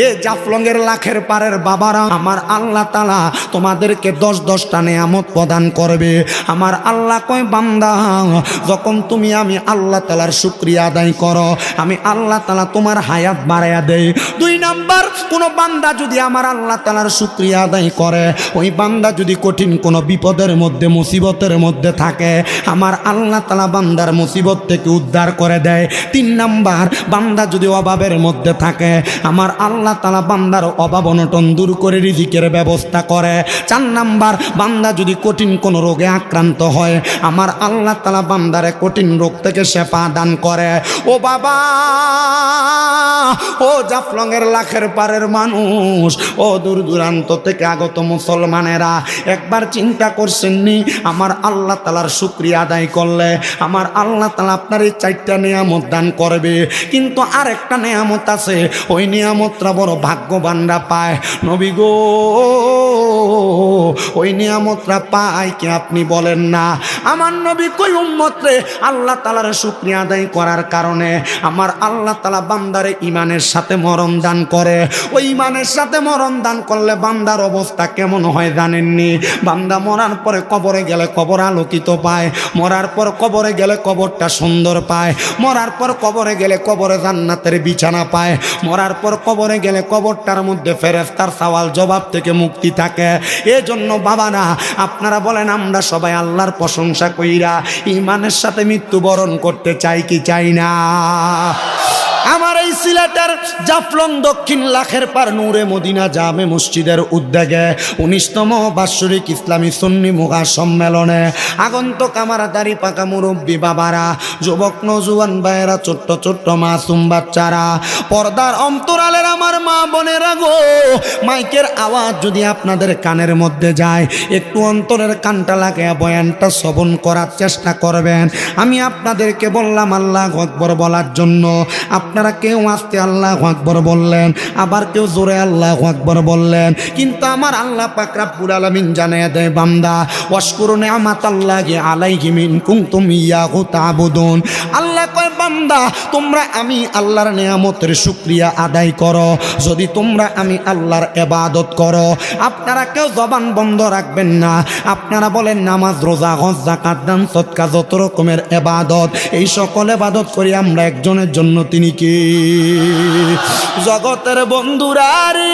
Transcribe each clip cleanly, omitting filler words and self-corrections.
এ জাফলংয়ের লাখের পারের বাবারা, আমার আল্লাহ তাআলা তোমাদেরকে 10-10টা নেয়ামত প্রদান করবে। আমার আল্লাহ কয় বান্দা, যখন তুমি আমি আল্লাহ তাআলার শুকরিয়া আদায় করো, আমি আল্লাহ তাআলা তোমার হায়াত বাড়ায়া দেই। 2 নাম্বার, কোন বান্দা যদি আমার আল্লাহ তাআলার শুকরিয়া আদায় করে, ওই বান্দা যদি কঠিন কোন বিপদের মধ্যে মুসিবতের মধ্যে থাকে, আমার আল্লাহ তাআলা বান্দার মুসিবত থেকে উদ্ধার করে দেয়। 3 নাম্বার, বান্দা যদি অভাবের মধ্যে থাকে, আমার আল্লাহ তাআলা বান্দার অভাব অনটন দূর করে রিজিকের ব্যবস্থা করে। 4 নাম্বার, বান্দা যদি কঠিন কোন রোগে আক্রান্ত হয়, আমার আল্লাহ তাআলা বান্দারে কঠিন রোগ থেকে শেফা দান করে। ও বাবা, ও জাফলংয়ের লাখের পারের মানুষ, ও দূর দূরান্ত থেকে আগত মুসলমানেরা, একবার চিন্তা করছেননি আমার আল্লাহ তাআলার শুকরিয়া আদায় করলে আমার আল্লাহ তাআলা আপনার এই 4টা নিয়ামত দান করবে। কিন্তু আরেকটা নিয়ামত আছে, ওই নিয়ামতটা বড় ভাগ্যবানরা পায়। নবী গো, ওই নিয়ামতটা পায় কি আপনি বলেন না? আমার নবী কই উম্মত রে, আল্লাহ তাআলার শুকরিয়া আদায় করার কারণে আমার আল্লাহ তাআলা বান্দারে ঈমানের সাথে মরণ দান করে। ওই ঈমানের সাথে মরণ দান করলে বান্দার অবস্থা কেমন হয় জানেননি? বান্দা মরার পরে কবরে গেলে কবর আলোকিত পায়, মরার পর কবরে গেলে কবরটা সুন্দর পায়, মরার পর কবরে গেলে কবরে জান্নাতের বিছানা পায়, মরার পর কবরে গেলে কবরটার মধ্যে ফেরেশতার সওয়াল জবাব থেকে মুক্তি থাকে। এজন্য বাবারা, আপনারা বলেন আমরা সবাই আল্লাহর প্রশংসা কইরা ঈমানের সাথে মৃত্যুবরণ করতে চাই কি চাই না? আমার এই সিলেটের জাফলং দক্ষিণ লাখের পার নূরে মদিনা জামে মসজিদের উদ্যোগে 19তম বাৎসরিক ইসলামী সুন্নি মুগা সম্মেলনে আগন্তুক আমার দাড়ি পাকা মুরব্বী বাবারা, যুবক নজুয়ান ভাইয়েরা, ছোট্ট ছোট্ট মাসুম বাচ্চারা, পর্দার অন্তরালের আমার মা বোনেরা গো, মাইকের আওয়াজ যদি আপনাদের কানের মধ্যে যায়, একটু অন্তরের কানটা লাগিয়ে বয়ানটা শ্রবণ করার চেষ্টা করবেন। আমি আপনাদেরকে বললাম আল্লাহু আকবার বলার জন্য, আপনারা কেউ আস্তে আল্লাহু আকবার বললেন, আবার কেউ জোরে আল্লাহু আকবার বললেন। কিন্তু আমার আল্লাহ পাক রব্বুল আলামিন জানায়া দেয়, বান্দা ওয়াশকুরু নি'মাতাল্লাহি আলাইহি মিন কুনতুম ইয়াহু তা'বুদুন। আল্লাহ কয় বান্দা, তোমরা আমি আল্লাহর নিয়ামতের শুকরিয়া আদায় করো যদি তোমরা আমি আল্লাহর ইবাদত করো। আপনারা কেউ জবান বন্ধ রাখবেন না। আপনারা বলেন নামাজ, রোজা, হজ, যাকাত, দান, সদকা, যত রকমের ইবাদত, এই সকল ইবাদত করি আমরা একজনের জন্য, তিনি কি? জগতের বন্ধুরা রে,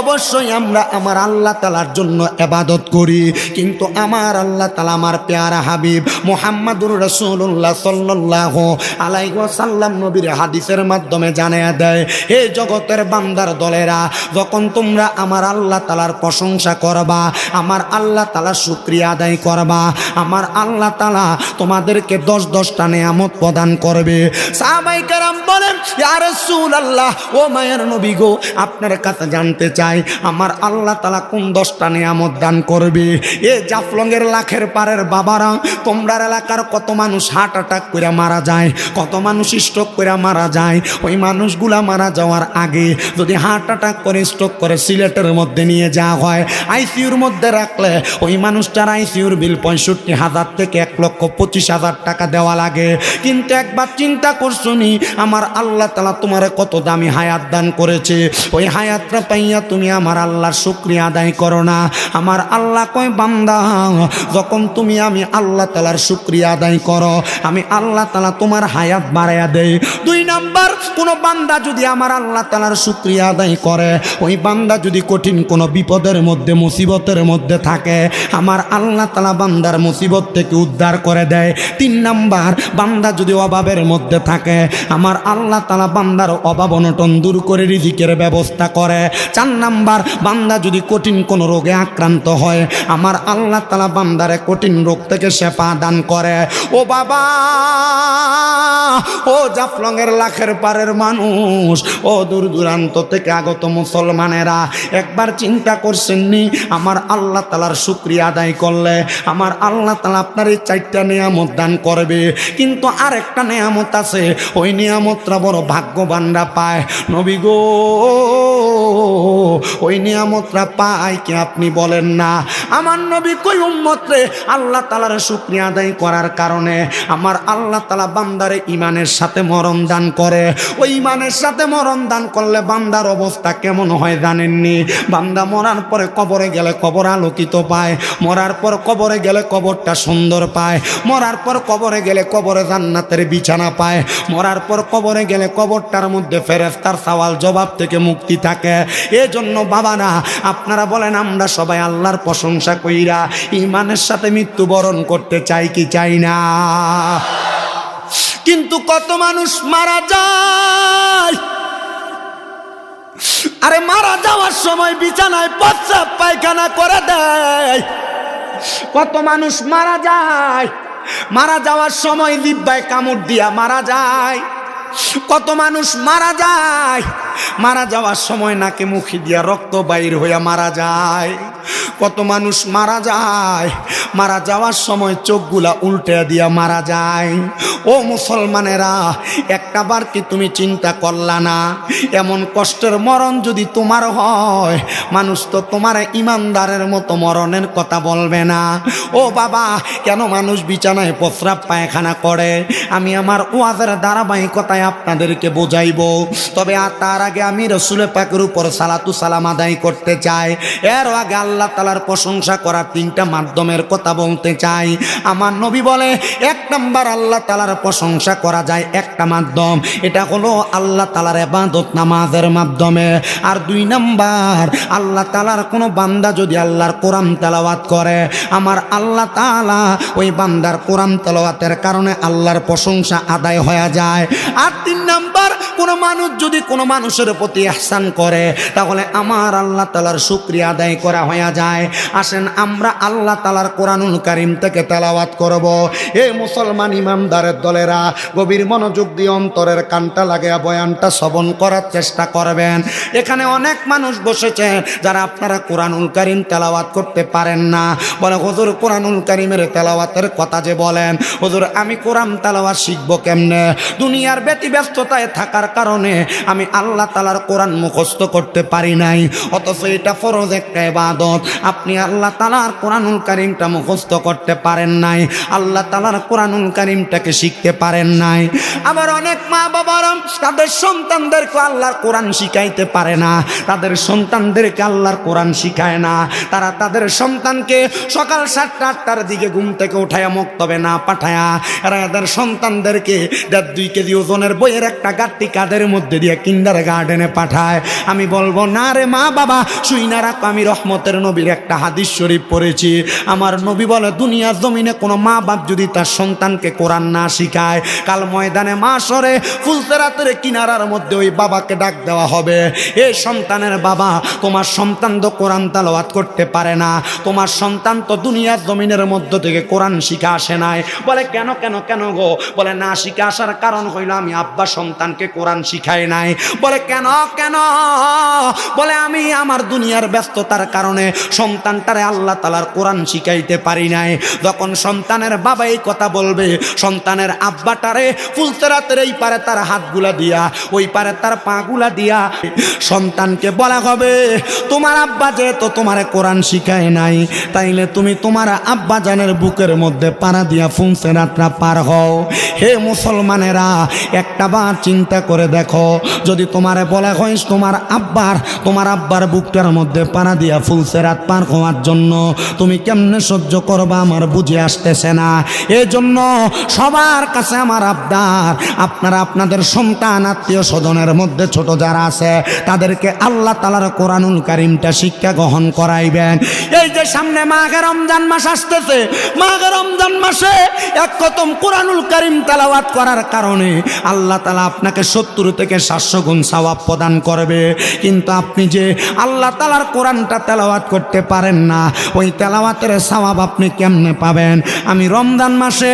অবশ্যই আমরা আমার আল্লাহ তাআলার জন্য ইবাদত করি, কিন্তু আমার আল্লাহ তাআলা আমার প্যারা হাবিব মুহাম্মাদুর রাসূলুল্লাহ সাল্লাল্লাহু আলাইহি ওয়াসাল্লাম নবীর হাদিসের মাধ্যমে জানায়া দেয়, হে জগতের বান্দার দলেরা, যখন তোমরা আমার আল্লাহ তাআলার প্রশংসা করবা, আমার আল্লাহ তাআলার শুকরিয়া আদায় করবা, আমার আল্লাহ তাআলা তোমাদেরকে 10-10টা নিয়ামত প্রদান করবে। সাহাবায়ে কেরাম বলেন, ইয়া রাসূলুল্লাহ, ও মায়ের নবী গো, আপনার কাছে জানতে চাই আমার আল্লাহ তাআলা কোন 10টা নিয়ামত দান করবে? এ জাফলংয়ের লাখের পারের বাবারা, তোমরা এলাকার কত মানুষ হার্ট অ্যাটাক করে মারা যায়, কত মানুষ স্ট্রোক করে মারা যায়। ওই মানুষগুলা মারা যাওয়ার আগে যদি হার্ট অ্যাটাক করে স্ট্রোক করে সিলেটের মধ্যে নিয়ে যাওয়া হয়, আইসিইউর মধ্যে রাখলে ওই মানুষটার আইসিইউর বিল 65,000 থেকে 1,25,000 টাকা দেওয়া লাগে। কিন্তু একবার চিন্তা করছনি আমার আল্লাহ তাআলা তোমারে কত দামি হায়াত দান করেছে, ওই হায়াতটা পাইয়া তুমি আমার আল্লাহর শুকরিয়া আদায় করো না। আমার আল্লাহ কয় বান্দা, যখন তুমি আমি আল্লাহ তাআলার শুকরিয়া আদায় করো, আমি আল্লাহ তাআলা তোমার হায়াত বাড়ায়া দেই। 2 নাম্বার, কোন বান্দা যদি আমার আল্লাহ তাআলার শুকরিয়া আদায় করে, ওই বান্দা যদি কঠিন কোন বিপদের মধ্যে মুসিবতের মধ্যে থাকে, আমার আল্লাহ তাআলা বান্দার মুসিবত থেকে উদ্ধার করে দেয়। 3 নাম্বার, বান্দা যদি অভাবের মধ্যে থাকে, আমার আল্লাহ তাআলা বান্দার অভাব অনটন দূর করে রিজিকের ব্যবস্থা করে। 4 নাম্বার, বান্দা যদি কঠিন কোন রোগে আক্রান্ত হয়, আমার আল্লাহ তাআলা বান্দারে কঠিন রোগ থেকে শেফা দান করে। ও বাবা, ও জাফলংয়ের লাখের পারের মানুষ, ও দূর দূরান্ত থেকে আগত মুসলমানেরা, একবার চিন্তা করছেননি আমার আল্লাহ তাআলার শুকরিয়া আদায় করলে আমার আল্লাহ তাআলা আপনার এই 4টা নিয়ামত দান করবে। কিন্তু আরেকটা নিয়ামত আছে, ওই নিয়ামতটা বড় ভাগ্যবানরা পায়। নবী গো, ওই নিয়ামতটা পাই কি আপনি বলেন না? আমার নবী কই উম্মত রে আল্লাহ তাআলার শুকরিয়া আদায় করার কারণে আমার আল্লাহ তাআলা বান্দারে ঈমানের সাথে মরণ দান করে। ওই ঈমানের সাথে মরণ দান করলে বান্দার অবস্থা কেমন হয় জানেননি? বান্দা মরার পরে কবরে গেলে কবর আলোকিত পায়, মরার পর কবরে গেলে কবরটা সুন্দর পায়, মরার পর কবরে গেলে কবরে জান্নাতের বিছানা পায়, মরার পর কবরে গেলে কবরটার মধ্যে ফেরেশতার সওয়াল জবাব থেকে মুক্তি থাকে। এজন্য বাবারা আপনারা বলেন আমরা সবাই আল্লাহর প্রশংসা কইরা ঈমানের সাথে মৃত্যুবরণ করতে চাই কি চাই না? কিন্তু কত মানুষ মারা যায়, আরে মারা যাওয়ার সময় বিছানায় প্রস্রাব পায়খানা করে দেয়। কত মানুষ মারা যায়, মারা যাওয়ার সময় জিহ্বায় কামড় দিয়া মারা যায়। কত মানুষ মারা যায়, মারা যাওয়ার সময় নাকে মুখে দিয়া রক্ত বাইর হইয়া মারা যায়। কত মানুষ মারা যায়, মারা যাওয়ার সময় চোখগুলা উল্টে দিয়া মারা যায়। ও মুসলমানেরা, একটা বার কি তুমি চিন্তা করলা না এমন কষ্টের মরণ যদি তোমার হয়, মানুষ তো তোমার ইমানদারের মতো মরণের কথা বলবে না। ও বাবা, কেন মানুষ বিছানায় প্রস্রাব পায়খানা করে আমি আমার ওয়াজের ধারাবাহিকতায় আপনাদেরকে বোঝাইব। তবে তার আগে আমি রাসূল পাকের উপর সালাতু সালাম আদায় করতে চাই। এর আগে আল্লাহ তাআলার প্রশংসা করার তিনটা মাধ্যমের কথা বলতে চাই। আমার নবী বলে এক নাম্বার আল্লাহ তাআলার প্রশংসা করা যায় একটা মাধ্যম, এটা হলো আল্লাহ তাআলার ইবাদত নামাজের মাধ্যমে। আর দুই নাম্বার আল্লাহ তাআলার কোনো বান্দা যদি আল্লাহর কোরআন তেলাওয়াত করে, আমার আল্লাহ তাআলা ওই বান্দার কোরআন তেলাওয়াতের কারণে আল্লাহর প্রশংসা আদায় হয়ে যায়। আর তিন নাম্বার কোনো মানুষ যদি কোনো মানুষের প্রতি ইহসান করে, তাহলে আমার আল্লাহ তাআলার শুকরিয়া আদায় করা হয়ে যায়। আসেন আমরা আল্লাহ তাআলার কোরআনুল কারীম থেকে তেলাওয়াত করব। এই মুসলমান ইমানদারের দলেরা গভীর মনোযোগ দিয়ে অন্তরের কানটা লাগায়া বয়ানটা শ্রবণ করার চেষ্টা করবেন। এখানে অনেক মানুষ বসেছেন যারা আপনারা কোরআনুল কারীম তেলাওয়াত করতে পারেন না। বলে হুজুর কোরআনুল কারীমের তেলাওয়াতের কথা যে বলেন, হুজুর আমি কোরআন তেলাওয়াত শিখবো কেমনে? দুনিয়ার ব্যস্ততায় থাকার কারণে আমি আল্লাহ তাআলার কোরআন মুখস্থ করতে পারি নাই, অথচ এটা ফরজ একটা ইবাদত। আপনি আল্লাহ তাআলার কোরআনুল কারীমটা মুখস্থ করতে পারেন নাই, আল্লাহ তাআলার কোরআনুল কারীমটাকে শিখতে পারেন নাই। আবার অনেক মা বাবারা তাদের সন্তানদেরকে আল্লাহর কোরআন শিখাইতে পারে না, তাদের সন্তানদেরকে আল্লাহর কোরআন শিখায় না। তারা তাদের সন্তানকে সকাল 7টা-8টার দিকে ঘুম থেকে উঠায়া মক্তবে না পাঠায়া এরা এদের সন্তানদেরকে 1.5-2 কেজি ওজনের বইয়ের একটা গাঁটটি কাদের মধ্যে দিয়ে কিন্ডার গার্ডেনে পাঠায়। আমি বলবো না রে মা বাবা, শুই না রাখ। আমি রহমতের নবীর একটা হাদিস শরীফ পড়েছি। আমার নবী বলে দুনিয়ার জমিনে কোনো মা বাপ যদি তার সন্তানকে কোরআন না শিখায়, কাল ময়দানে মাশরে ফুলসেরাতের কিনারার মধ্যে ওই বাবাকে ডাক দেওয়া হবে, এ সন্তানের বাবা, তোমার সন্তান তো কোরআন তেলাওয়াত করতে পারে না, তোমার সন্তান তো দুনিয়ার জমিনের মধ্য থেকে কোরআন শিখা আসে নাই। বলে কেন কেন কেন গো? বলে না শিখা আসার কারণ হইল আমি আব্বা সন্তানকে কোরআন শিখাই নাই। বলে কেন কেন? বলে আমি আমার দুনিয়ার ব্যস্ততার কারণে সন্তানটারে আল্লাহ তাআলার কোরআন শিখাইতে পারি নাই। যখন সন্তানের বাবা এই কথা বলবে, সন্তানের আব্বাটারে ফুলসেরাতের এই পারে তার হাতগুলা দিয়া ওই পারে তার পাগুলা দিয়া সন্তানকে বলা হবে, তোমার আব্বা যেহেতু তোমারে কোরআন শিখায় নাই, তাইলে তুমি তোমার আব্বা জানের বুকের মধ্যে পাড়া দিয়া ফুলসেরাতরা পার হও। হে মুসলমানেরা, একটা বার চিন্তা করে দেখো, যদি তোমারে বলা হয় তোমার আব্বার বুকটার মধ্যে পাড়া দিয়া ফুলসেরাত পার হওয়ার জন্য, তুমি কেমনে সহ্য করবা আমার বুঝে আসতেছে না। এই জন্য সবার কাছে আমার আবদার, আপনারা আপনাদের সন্তান আত্মীয় স্বজনের মধ্যে ছোট যারা আছে তাদেরকে আল্লাহ তাআলার কোরআনুল কারীমটা শিক্ষা গ্রহণ করাইবেন। এই যে সামনে মাহে রমজান মাস আসতেছে, মাহে রমজান মাসে এক খতম কোরআনুল কারীম তেলাওয়াত করার কারণে আল্লাহ তাআলা আপনাকে 70 থেকে 700 গুণ সওয়াব প্রদান করবে। কিন্তু আপনি যে আল্লাহ তাআলার কোরআনটা তেলাওয়াত করতে পারেন না, ওই তেলাওয়াতের সওয়াব আপনি কেমনে পাবেন? আমি রমজান মাসে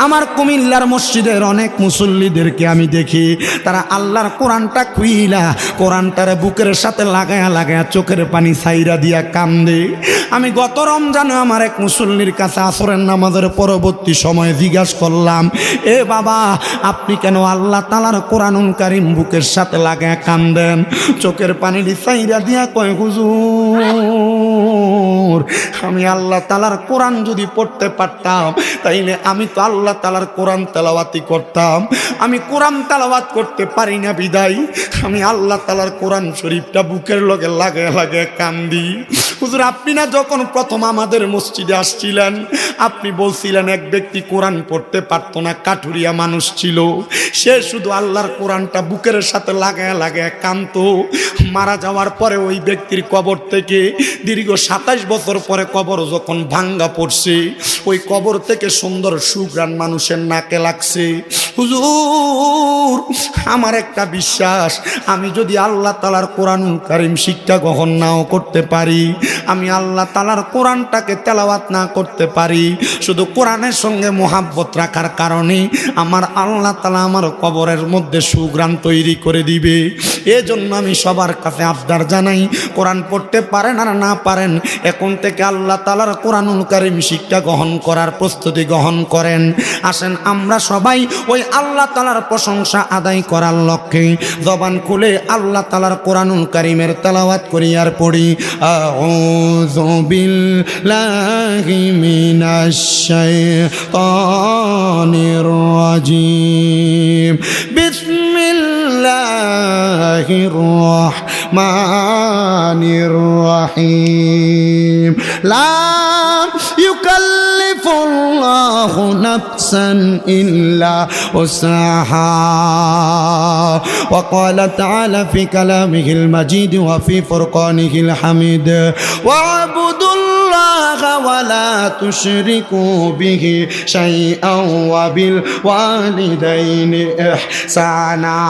আমার কুমিল্লার মসজিদের অনেক মুসল্লিদেরকে আমি দেখি, তারা আল্লাহর কোরআনটা খুইলা কোরআনটারে বুকের সাথে লাগায়া লাগায়া চোখের পানি ছাইরা দিয়া কান্দে। আমি আমি গত রমজানে আমার এক মুসল্লির কাছে আসরের নামাজের পরবর্তী সময়ে জিজ্ঞাসা করলাম, এ বাবা আপনি কেন আল্লাহ তাআলার কোরআনুল কারীম বুকের সাথে লাগায় কান্দেন? চোখের পানি চাইরা দিয়া কয়, হুজুর আমি আল্লাহ তাআলার কোরআন যদি পড়তে পারতাম তাইলে আমি তো আল্লাহ তাআলার কোরআন তেলাওয়াতি করতাম। আমি কোরআন তেলাওয়াত করতে পারি না বিদায় আমি আল্লাহ তাআলার কোরআন শরীফটা বুকের লগে লাগায় লাগায় কান্দি। হুজুর আপনি না যখন প্রথম আমাদের মসজিদে আসছিলেন আপনি বলছিলেন এক ব্যক্তি কোরআন পড়তে পারতো না, কাঠুরিয়া মানুষ ছিল, সে শুধু আল্লাহর কোরআনটা বুকের সাথে লাগায় লাগায় কাঁদতো। মারা যাওয়ার পরে ওই ব্যক্তির কবর থেকে দীর্ঘ 27 বছর পরে কবর যখন ভাঙ্গা পড়ছে ওই কবর থেকে সুন্দর সুঘ্রাণ মানুষের নাকে লাগছে। হুজুর আমার একটা বিশ্বাস, আমি যদি আল্লাহ তাআলার কোরআনুল কারীম শিক্ষা গ্রহণ নাও করতে পারি, আমি আল্লাহ তাআলার কোরআনটাকে তেলাওয়াত না করতে পারি, শুধু কোরআনের সঙ্গে মোহাব্বত রাখার কারণে আমার আল্লাহ তাআলা আমার কবরের মধ্যে সুঘ্রাণ তৈরি করে দিবে। এজন্য আমি সবার কাছে আবদার জানাই, কোরআন পড়তে পারেন আর না পারেন এখন থেকে আল্লাহ তাআলার কোরআনুল কারীম শিক্ষা গ্রহণ করার প্রস্তুতি গ্রহণ করেন। আসেন আমরা সবাই ওই আল্লাহ তাআলার প্রশংসা আদায় করার লক্ষ্যে জবান খুলে আল্লাহ তাআলার কোরআনুল কারীমের তেলাওয়াত করি আর পড়ি, আউযু বিল্লাহি মিনাশ শাইতানির রাজিম, বিসমিল্লাহির রাহমানির রাহিম, লা ইউকাল্লিফুল্লাহু নাফসান ইল্লা উসআহা। وقال تعالى في كلامه المجيد وفي فرقانه الحميد واعبدوا الله ولا تشركوا به شيئا وبالوالدين إحسانا.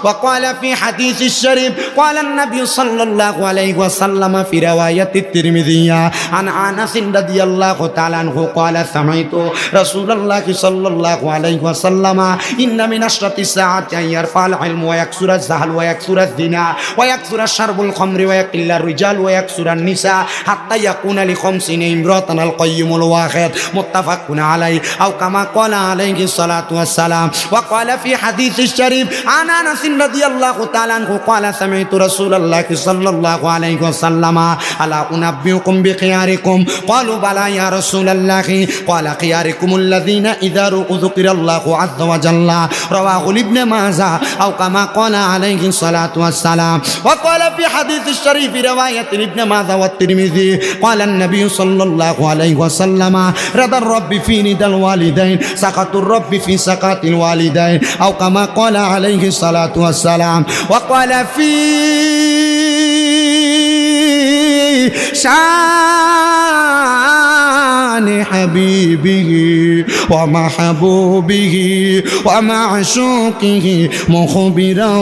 وقال في حديث الشريف قال النبي صلى الله عليه وسلم في رواية الترمذي عن أنس رضي الله تعالى عنه قال سمعت رسول الله صلى الله عليه وسلم إن من أشرط الساعة أن يرفع العلم ويكثر الزهل ويكثر الزنا ويكثر شرب الخمر ويقل الرجال ويكثر النساء حتى يكون ل50 امرأة القيم الواحد متفق عليه أو كما قال عليه الصلاة والسلام. وقال في حديث الشريف عن أنس رضي الله تعالى عنه قال سمعت رسول الله صلى الله عليه وسلم ألا أنبئكم بخياركم قالوا بلى يا رسول الله قال خياركم الذين إذا ذكر الله عز وجل رواه ابن ماجه أو كما قال عليه الصلاة والسلام. وقال في حديث الشريف رواية ابن ماجه والترمذي قال النبي صلى الله عليه وسلم رضا الرب في ندى الوالدين سخط الرب في سخط الوالدين أو كما قال عليه الصلاة والسلام. وقال في شان حبيبه ومحبوبه ومعشوقه مخبرا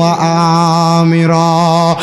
وآمرا